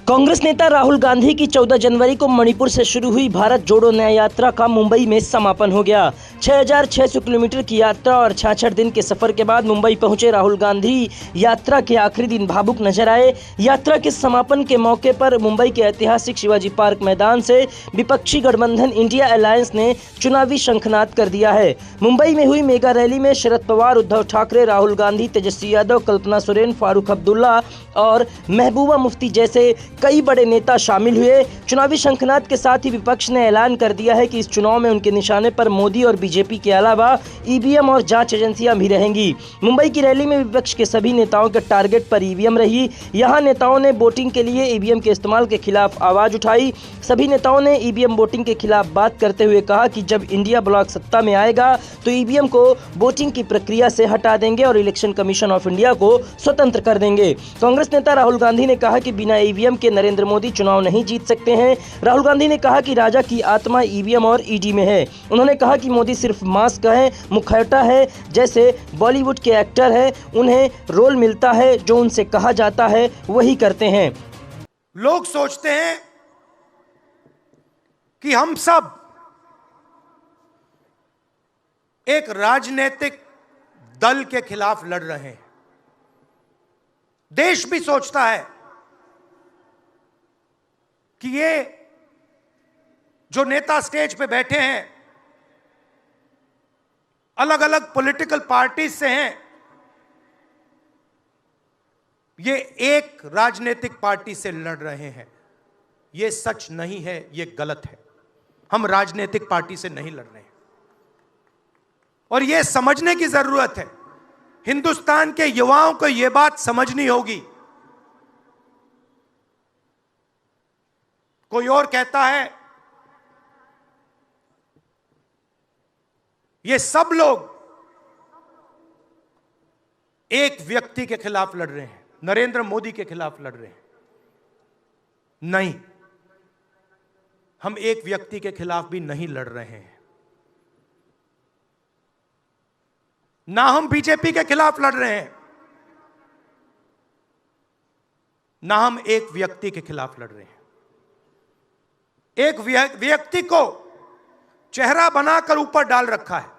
कांग्रेस नेता राहुल गांधी की 14 जनवरी को मणिपुर से शुरू हुई भारत जोड़ो न्याय यात्रा का मुंबई में समापन हो गया। 6,600 किलोमीटर की यात्रा और 66 दिन के सफर के बाद मुंबई पहुंचे राहुल गांधी यात्रा के आखिरी दिन भावुक नजर आए। यात्रा के समापन के मौके पर मुंबई के ऐतिहासिक शिवाजी पार्क मैदान से विपक्षी गठबंधन इंडिया अलायंस ने चुनावी शंखनाद कर दिया है। मुंबई में हुई मेगा रैली में शरद पवार, उद्धव ठाकरे, राहुल गांधी, तेजस्वी यादव, कल्पना सोरेन, फारूक अब्दुल्ला और महबूबा मुफ्ती जैसे कई बड़े नेता शामिल हुए। चुनावी शंखनाद के साथ ही विपक्ष ने ऐलान कर दिया है कि इस चुनाव में उनके निशाने पर मोदी और बीजेपी के अलावा ईवीएम और जांच एजेंसियां भी रहेंगी। मुंबई की रैली में विपक्ष के सभी नेताओं के टारगेट पर ईवीएम रही। यहां नेताओं ने वोटिंग के लिए ईवीएम के इस्तेमाल के खिलाफ आवाज उठाई। सभी नेताओं ने ईवीएम वोटिंग के खिलाफ बात करते हुए कहा कि जब इंडिया ब्लॉक सत्ता में आएगा तो ईवीएम को वोटिंग की प्रक्रिया से हटा देंगे और इलेक्शन कमीशन ऑफ इंडिया को स्वतंत्र कर देंगे। कांग्रेस नेता राहुल गांधी ने कहा कि बिना ईवीएम के नरेंद्र मोदी चुनाव नहीं जीत सकते हैं। राहुल गांधी ने कहा कि राजा की आत्मा ईवीएम और ईडी में है। उन्होंने कहा कि मोदी सिर्फ मास्क है, मुखौटा है, जैसे बॉलीवुड के एक्टर हैं, उन्हें रोल मिलता है, जो उनसे कहा जाता है वही करते हैं। लोग सोचते हैं कि हम सब एक राजनीतिक दल के खिलाफ लड़ रहे हैं। देश भी सोचता है कि ये जो नेता स्टेज पे बैठे हैं अलग अलग पॉलिटिकल पार्टी से हैं, ये एक राजनीतिक पार्टी से लड़ रहे हैं। ये सच नहीं है, ये गलत है। हम राजनीतिक पार्टी से नहीं लड़ रहे हैं और ये समझने की जरूरत है। हिंदुस्तान के युवाओं को यह बात समझनी होगी। कोई और कहता है ये सब लोग एक व्यक्ति के खिलाफ लड़ रहे हैं, नरेंद्र मोदी के खिलाफ लड़ रहे हैं। नहीं, हम एक व्यक्ति के खिलाफ भी नहीं लड़ रहे हैं। ना हम बीजेपी के खिलाफ लड़ रहे हैं, ना हम एक व्यक्ति के खिलाफ लड़ रहे हैं। एक व्यक्ति को चेहरा बनाकर ऊपर डाल रखा है।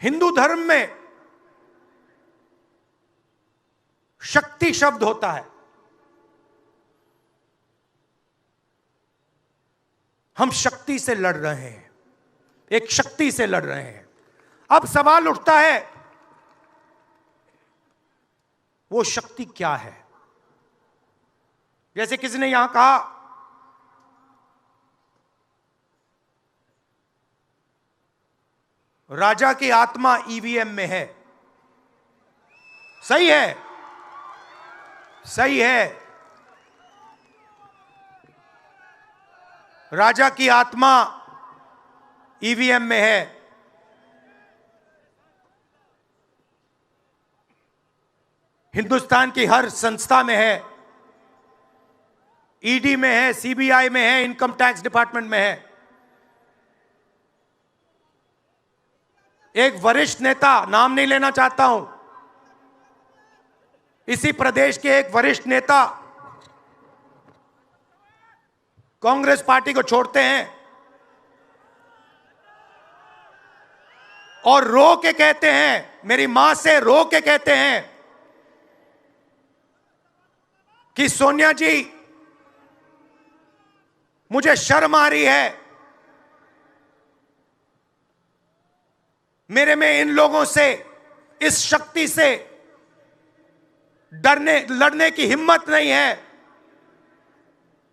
हिंदू धर्म में शक्ति शब्द होता है। हम शक्ति से लड़ रहे हैं, एक शक्ति से लड़ रहे हैं। अब सवाल उठता है वो शक्ति क्या है? जैसे किसी ने यहां कहा राजा की आत्मा ईवीएम में है। सही है, सही है। राजा की आत्मा ईवीएम में है। हिंदुस्तान की हर संस्था में है, ईडी में है, सीबीआई में है, इनकम टैक्स डिपार्टमेंट में है। एक वरिष्ठ नेता, नाम नहीं लेना चाहता हूं, इसी प्रदेश के एक वरिष्ठ नेता कांग्रेस पार्टी को छोड़ते हैं और रो के कहते हैं, मेरी मां से रो के कहते हैं कि सोनिया जी मुझे शर्म आ रही है, मेरे में इन लोगों से, इस शक्ति से लड़ने की हिम्मत नहीं है,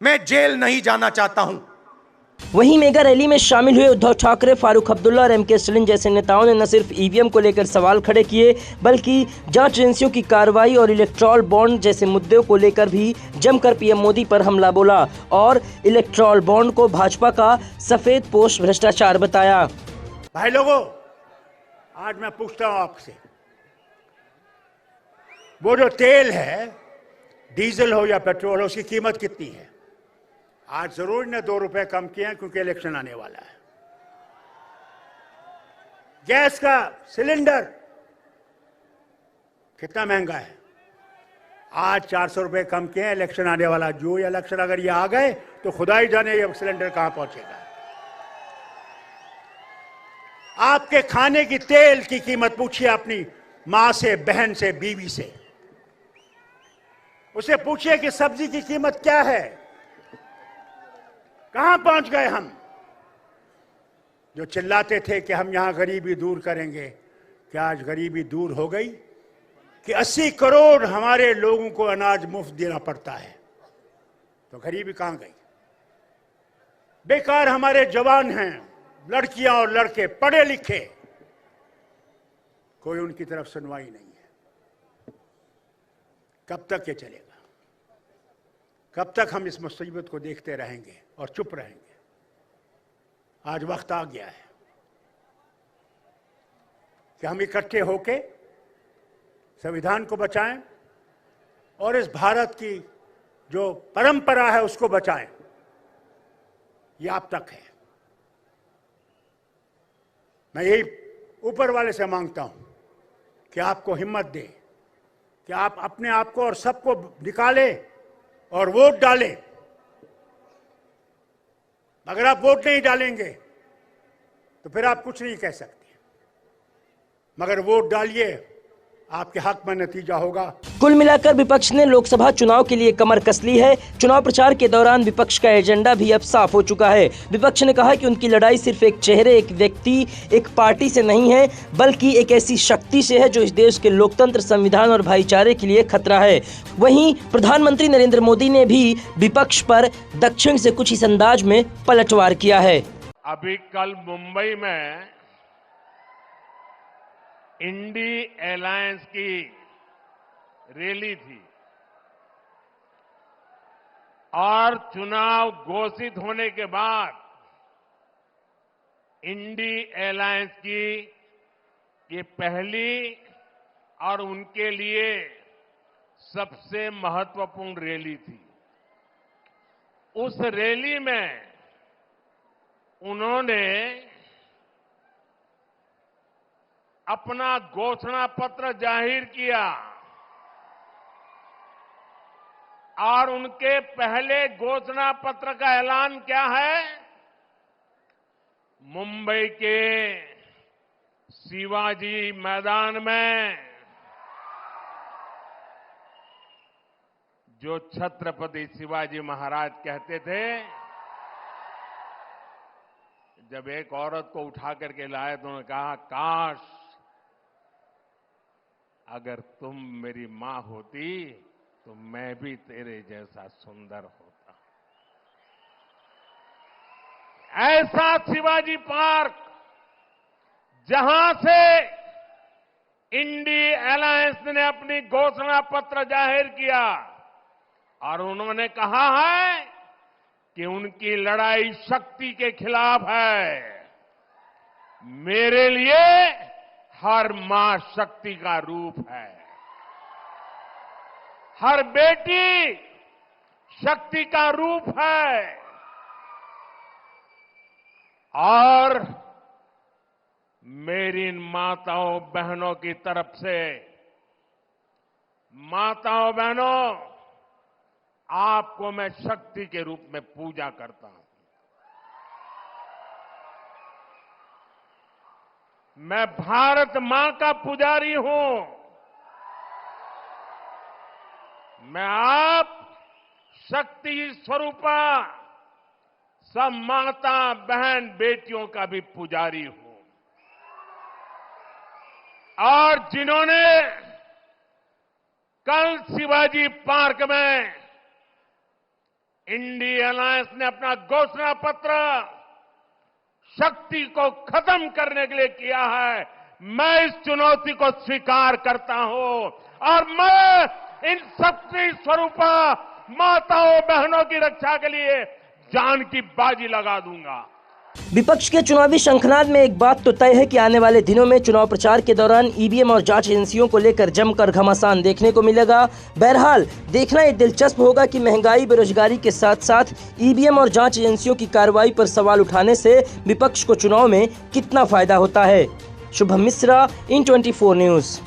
मैं जेल नहीं जाना चाहता हूं। वहीं मेगा रैली में शामिल हुए उद्धव ठाकरे, फारूक अब्दुल्ला और एमके स्टालिन जैसे नेताओं ने न सिर्फ ईवीएम को लेकर सवाल खड़े किए, बल्कि जांच एजेंसियों की कार्रवाई और इलेक्टोरल बॉन्ड जैसे मुद्दों को लेकर भी जमकर पीएम मोदी पर हमला बोला और इलेक्टोरल बॉन्ड को भाजपा का सफेद पोस्ट भ्रष्टाचार बताया। भाई लोगों, आज मैं पूछता हूं आपसे, वो जो तेल है, डीजल हो या पेट्रोल हो, उसकी कीमत कितनी है? आज जरूर ने 2 रुपए कम किए हैं क्योंकि इलेक्शन आने वाला है। गैस का सिलेंडर कितना महंगा है। आज 400 रुपए कम किए हैं, इलेक्शन आने वाला, जो ये इलेक्शन अगर ये आ गए तो खुदा ही जाने ये सिलेंडर कहां पहुंचेगा। आपके खाने की तेल की कीमत पूछिए अपनी मां से, बहन से, बीवी से। उसे पूछिए कि सब्जी की कीमत क्या है, कहां पहुंच गए हम। जो चिल्लाते थे कि हम यहां गरीबी दूर करेंगे, क्या आज गरीबी दूर हो गई कि 80 करोड़ हमारे लोगों को अनाज मुफ्त देना पड़ता है। तो गरीबी कहां गई। बेकार हमारे जवान हैं, लड़कियां और लड़के पढ़े लिखे, कोई उनकी तरफ सुनवाई नहीं है। कब तक ये चलेगा। कब तक हम इस मुसीबत को देखते रहेंगे और चुप रहेंगे। आज वक्त आ गया है कि हम इकट्ठे होके संविधान को बचाएं और इस भारत की जो परंपरा है उसको बचाएं। ये आप तक है। मैं यही ऊपर वाले से मांगता हूं कि आपको हिम्मत दे कि आप अपने आप को और सबको निकालें और वोट डालें। अगर आप वोट नहीं डालेंगे तो फिर आप कुछ नहीं कह सकते, मगर वोट डालिए, आपके हक में नतीजा होगा। कुल मिलाकर विपक्ष ने लोकसभा चुनाव के लिए कमर कस ली है। चुनाव प्रचार के दौरान विपक्ष का एजेंडा भी अब साफ हो चुका है। विपक्ष ने कहा कि उनकी लड़ाई सिर्फ एक चेहरे, एक व्यक्ति, एक पार्टी से नहीं है, बल्कि एक ऐसी शक्ति से है जो इस देश के लोकतंत्र, संविधान और भाईचारे के लिए खतरा है। वहीं प्रधानमंत्री नरेंद्र मोदी ने भी विपक्ष पर दक्षिण से कुछ इस अंदाज में पलटवार किया है। अभी कल मुंबई में इंडी अलायंस की रैली थी और चुनाव घोषित होने के बाद इंडी अलायंस की ये पहली और उनके लिए सबसे महत्वपूर्ण रैली थी। उस रैली में उन्होंने अपना घोषणा पत्र जाहिर किया और उनके पहले घोषणा पत्र का ऐलान क्या है? मुंबई के शिवाजी मैदान में जो छत्रपति शिवाजी महाराज कहते थे, जब एक औरत को उठा करके लाए तो उन्होंने कहा, काश अगर तुम मेरी मां होती तो मैं भी तेरे जैसा सुंदर होता। ऐसा शिवाजी पार्क जहां से इंडी अलायंस ने अपनी घोषणा पत्र जाहिर किया और उन्होंने कहा है कि उनकी लड़ाई शक्ति के खिलाफ है। मेरे लिए हर मां शक्ति का रूप है, हर बेटी शक्ति का रूप है। और मेरी इन माताओं बहनों की तरफ से, माताओं बहनों, आपको मैं शक्ति के रूप में पूजा करता हूं। मैं भारत मां का पुजारी हूं। मैं आप शक्ति स्वरूपा सब माता बहन बेटियों का भी पुजारी हूं। और जिन्होंने कल शिवाजी पार्क में इंडी अलायंस ने अपना घोषणा पत्र शक्ति को खत्म करने के लिए किया है, मैं इस चुनौती को स्वीकार करता हूं और मैं इन शक्ति स्वरूपा माताओं बहनों की रक्षा के लिए जान की बाजी लगा दूंगा। विपक्ष के चुनावी शंखनाद में एक बात तो तय है कि आने वाले दिनों में चुनाव प्रचार के दौरान ईवीएम और जांच एजेंसियों को लेकर जमकर घमासान देखने को मिलेगा। बहरहाल देखना ये दिलचस्प होगा कि महंगाई, बेरोजगारी के साथ साथ ईवीएम और जांच एजेंसियों की कार्रवाई पर सवाल उठाने से विपक्ष को चुनाव में कितना फायदा होता है। शुभम मिश्रा, इन 24 न्यूज।